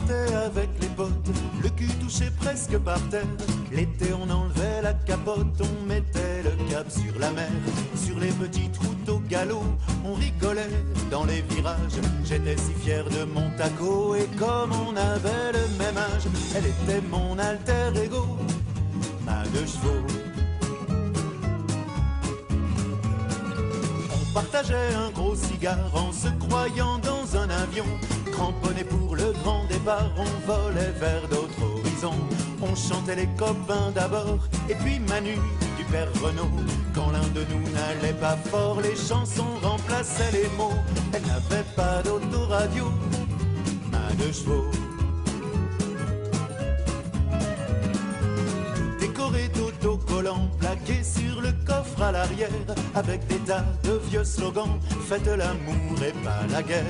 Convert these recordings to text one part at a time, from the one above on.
partait avec les potes, le cul touché presque par terre. L'été on enlevait la capote, on mettait le cap sur la mer. Sur les petites routes au galop, on rigolait dans les virages. J'étais si fier de mon taco et comme on avait le même âge, elle était mon alter ego, ma deux chevaux. On partageait un gros cigare en se croyant dans un avion. Cramponné pour le grand départ, on volait vers d'autres horizons. On chantait les copains d'abord, et puis Manu du père Renaud. Quand l'un de nous n'allait pas fort, les chansons remplaçaient les mots. Elle n'avait pas d'autoradio, ma deux chevaux. Décoré d'autocollants plaqués sur le coffre à l'arrière, avec des tas de vieux slogans, faites l'amour et pas la guerre.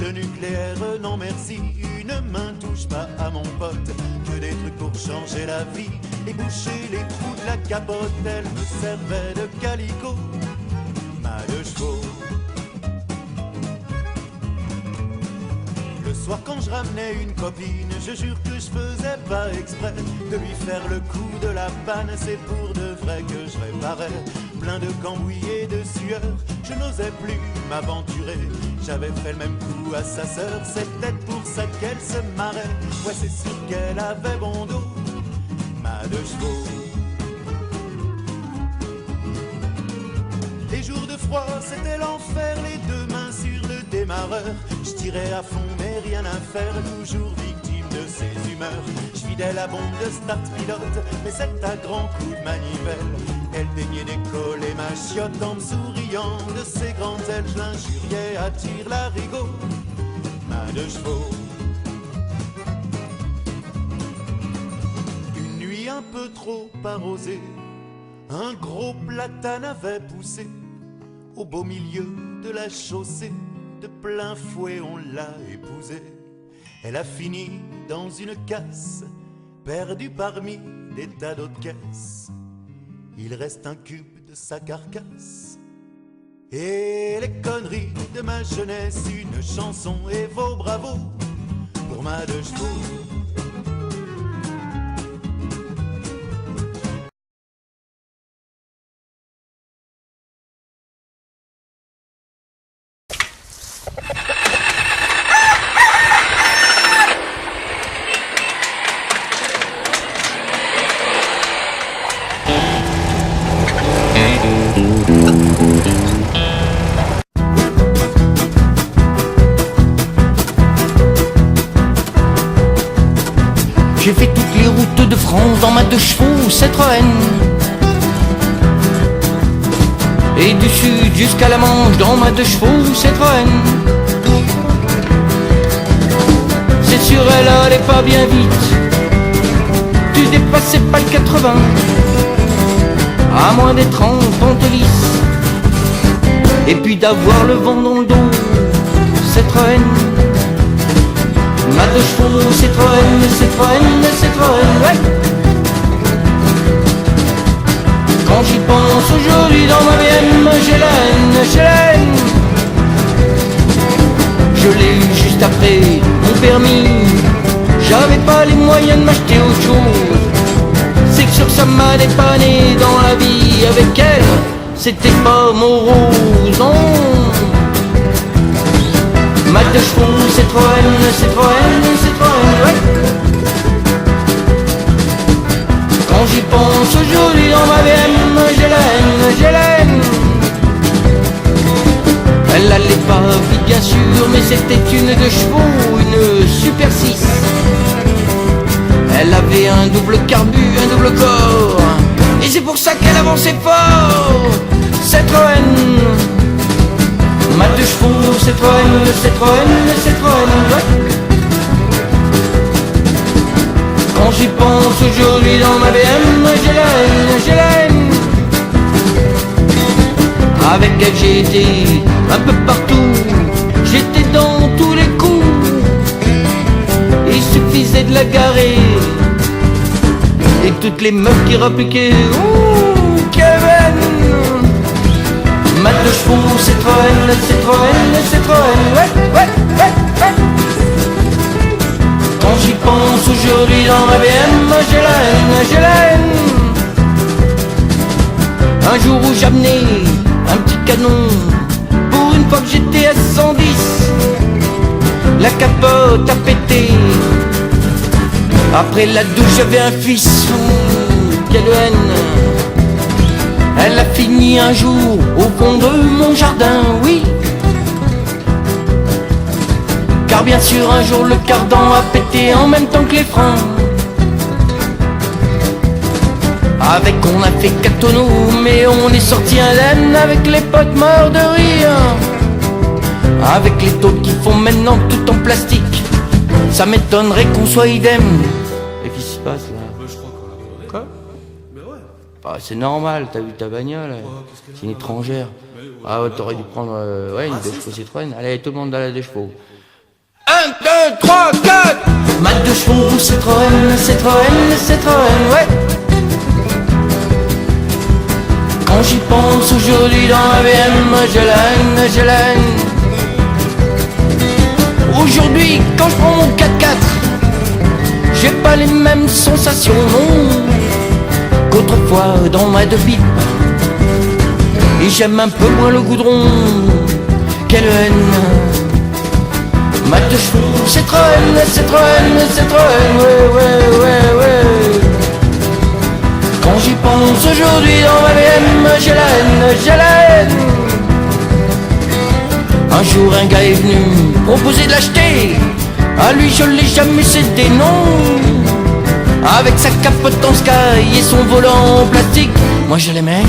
Le nucléaire, non merci, une main touche pas à mon pote. Que des trucs pour changer la vie et boucher les trous de la capote. Elle me servait de calicot, ma deux chevaux. Le soir quand je ramenais une copine, je jure que je faisais pas exprès de lui faire le coup de la panne. C'est pour de vrai que je réparais, plein de cambouis et de sueur. Je n'osais plus m'aventurer, j'avais fait le même coup à sa sœur. C'est peut-être pour ça qu'elle se marrait, ouais c'est sûr qu'elle avait bon dos, ma deux chevaux. Les jours de froid c'était l'enfer, les deux mains sur le démarreur. Je tirais à fond mais rien à faire, toujours victime de ses humeurs. Je vidais la bombe de start pilote, mais c'est à grands coups de manivelle. Elle daignait décoller ma chiotte en me souriant de ses grandes ailes. Je l'injuriais à tire-larigot, ma deux chevaux. Une nuit un peu trop arrosée, un gros platane avait poussé au beau milieu de la chaussée. De plein fouet on l'a épousée. Elle a fini dans une casse, perdue parmi des tas d'autres caisses. Il reste un cube de sa carcasse et les conneries de ma jeunesse. Une chanson et vos bravos pour ma deux chevaux. J'ai fait toutes les routes de France dans ma deux chevaux Citroën. Et du sud jusqu'à la Manche dans ma deux chevaux Citroën. C'est sûr elle allait pas bien vite, tu dépassais pas le 80. À moins d'être en pente lisse et puis d'avoir le vent dans le dos. Citroën, ma deux chevaux Citroën, Citroën, Citroën, ouais. Quand j'y pense aujourd'hui dans ma BM, j'ai la haine, j'ai la haine. Je l'ai eu juste après mon permis, j'avais pas les moyens de m'acheter autre chose. C'est que sur ça m'a dépanné dans la vie. Avec elle, c'était pas morose, non. Ma deux chevaux Citroën, Citroën, Citroën, ouais. Quand j'y pense aujourd'hui dans ma BM, j'ai la haine, j'ai la haine. Elle allait pas vite bien sûr, mais c'était une deux chevaux, une Super 6. Elle avait un double carbu, un double corps, et c'est pour ça qu'elle avançait fort. Citroën, ma deux chevaux Citroën, Citroën, Citroën, ouais. Quand j'y pense aujourd'hui dans ma BM, j'ai la haine, j'ai la haine. Avec elle j'ai été un peu partout, j'étais dans tous les coups. Il suffisait de la garer et toutes les meufs qui rappliquaient, ouh, Kevin. Ma deux chevaux Citroën, Citroën, Citroën, ouais, ouais, ouais, ouais. Quand j'y aujourd'hui dans ma BM, j'ai la haine, j'ai la haine. Un jour où j'amenais un petit canon, pour une fois que j'étais à 110, la capote a pété. Après la douche j'avais un fils, quelle haine. Elle a fini un jour au fond de mon jardin, oui. Car bien sûr un jour le cardan a pété en même temps que les freins. Avec on a fait 4 tonneaux, mais on est sorti indemne avec les potes morts de rire. Avec les taupes qui font maintenant tout en plastique, ça m'étonnerait qu'on soit idem. Et qu'est-ce qui se passe là? Je crois qu'on a rigolé. Quoi? Mais ouais. Bah, c'est normal, t'as vu ta bagnole, c'est une étrangère. Ah ouais, t'aurais dû prendre une deux chevaux Citroën. Allez, tout le monde dans la deux chevaux. 1, 2, 3, 4. Ma deux chevaux Citroën, Citroën, Citroën, ouais. Quand j'y pense aujourd'hui dans ma BM, je l'aime, je l'aime. Aujourd'hui, quand je prends mon 4x4, j'ai pas les mêmes sensations, non, qu'autrefois dans ma deux pipe. Et j'aime un peu moins le goudron, quelle haine. Ma deux chevaux Citroën, Citroën, Citroën, ouais, ouais, ouais, ouais. Quand j'y pense aujourd'hui dans ma BM, j'ai la haine, j'ai la haine. Un jour un gars est venu proposer de l'acheter, à lui je l'ai jamais cédé, non. Avec sa capote en sky et son volant en plastique, moi je l'aimais.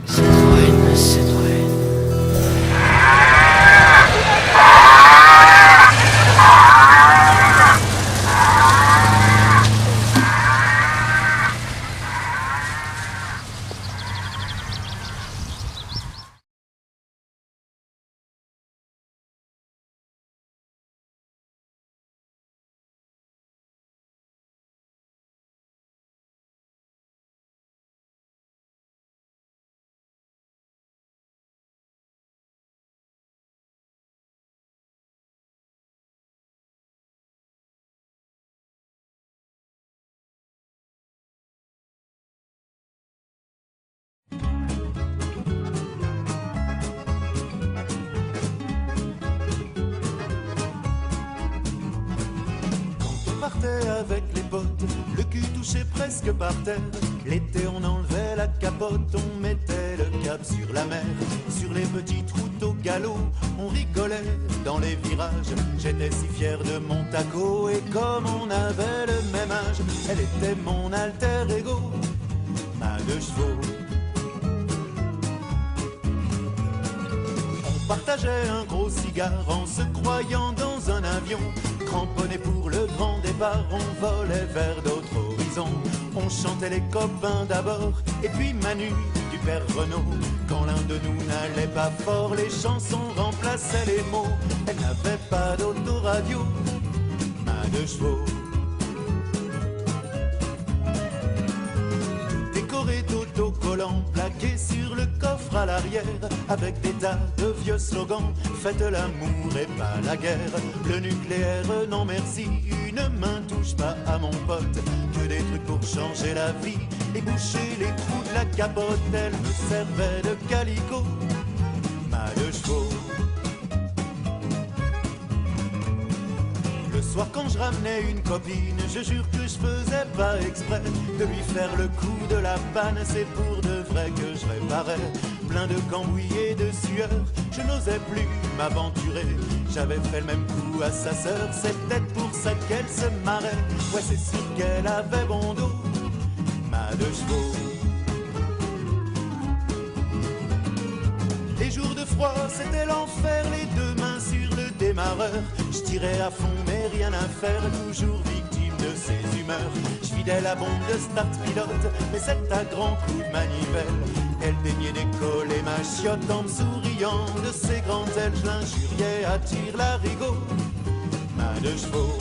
Citroën, Citroën. Avec les potes, le cul touché presque par terre. L'été on enlevait la capote, on mettait le cap sur la mer. Sur les petites routes au galop, on rigolait dans les virages. J'étais si fier de mon taco et comme on avait le même âge, elle était mon alter ego, ma deux chevaux. On partageait un gros cigare en se croyant dans un avion. Cramponné pour le grand départ, on volait vers d'autres horizons. On chantait les copains d'abord, et puis Manu du père Renaud. Quand l'un de nous n'allait pas fort, les chansons remplaçaient les mots. Elle n'avait pas d'autoradio, ma deux chevaux. Décoré d'autocollants plaqués sur le coffre à l'arrière, avec des tas de vieux slogans, faites l'amour et pas la guerre. Le nucléaire, non merci, une main touche pas à mon pote. Que des trucs pour changer la vie et boucher les trous de la capote. Elle me servait de calicot, ma deux chevaux. Le soir quand je ramenais une copine, je jure que je faisais pas exprès de lui faire le coup de la panne. C'est pour de vrai que je réparais, plein de cambouis et de sueur. Je n'osais plus m'aventurer, j'avais fait le même coup à sa sœur. C'est peut-être pour ça qu'elle se marrait, ouais c'est sûr qu'elle avait bon dos, ma deux chevaux. Les jours de froid c'était l'enfer, les deux mains sur le démarreur. Je tirais à fond mais rien à faire, toujours victime de ses humeurs. Je vidais la bombe de start pilote, mais c'est à grands coups de manivelle. Elle daignait décoller ma chiotte en me souriant de ses grandes ailes. Je l'injuriais à tire-larigot, ma deux chevaux.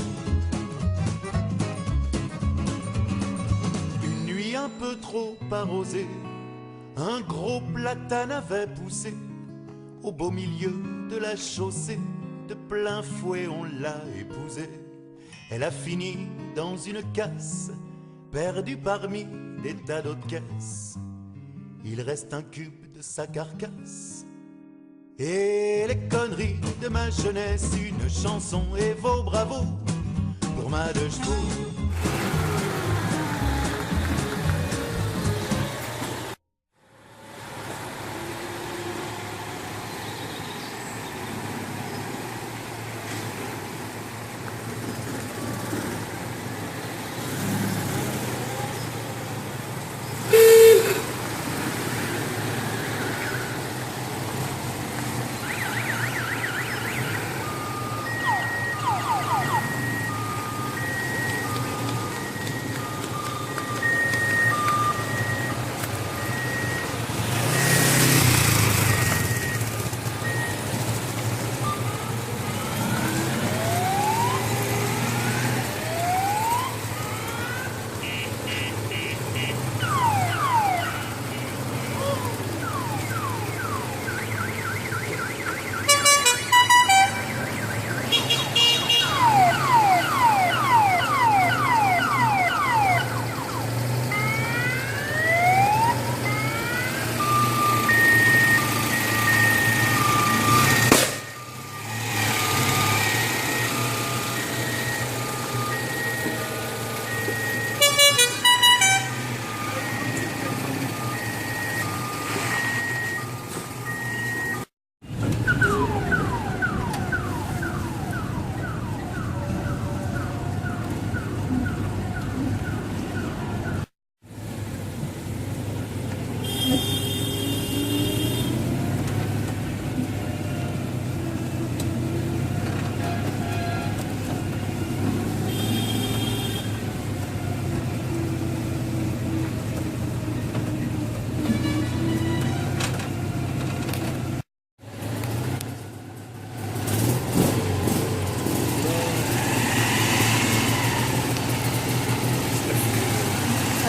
Une nuit un peu trop arrosée, un gros platane avait poussé au beau milieu de la chaussée. De plein fouet on l'a épousé. Elle a fini dans une casse, perdue parmi des tas d'autres caisses. Il reste un cube de sa carcasse. Et les conneries de ma jeunesse, une chanson et vos bravos pour ma deux chevaux.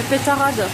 Pétarade.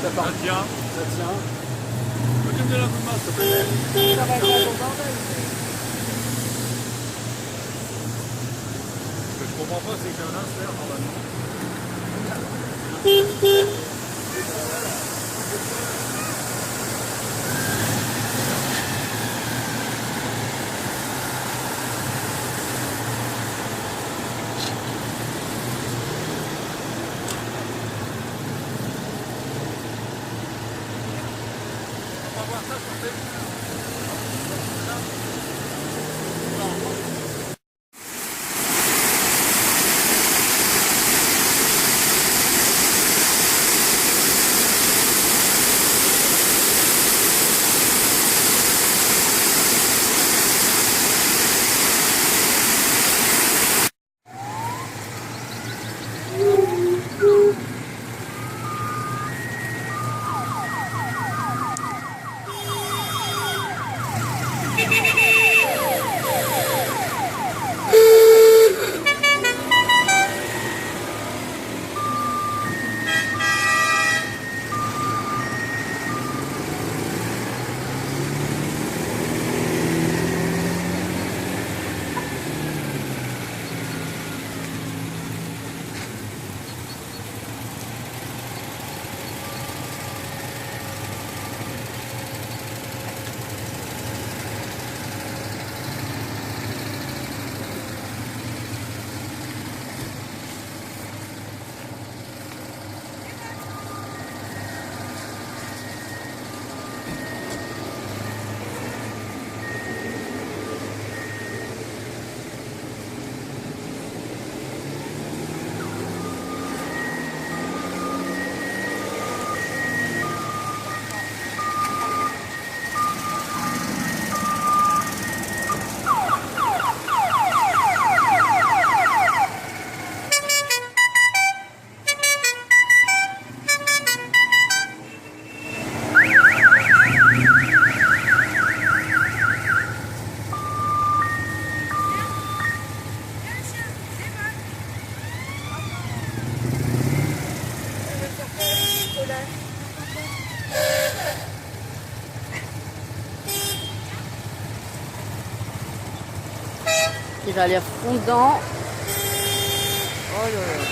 Ça tient. Ça tient. Peux-tu me donner un coup de main, s'il te plaît? Ça va être un bordel. Ce que je comprends pas, c'est que j'ai un insert normalement. On va voir ça sur Facebook. Il a l'air fondant. Oh là là.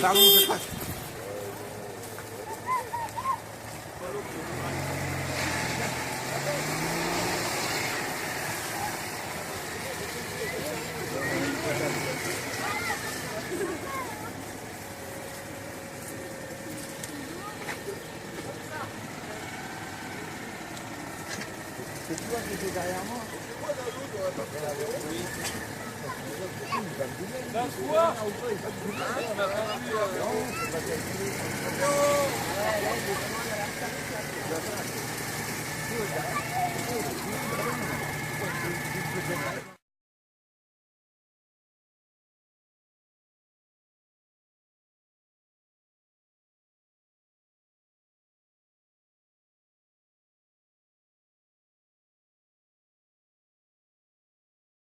Pardon, je passe. C'est toi qui étais derrière moi. Oui.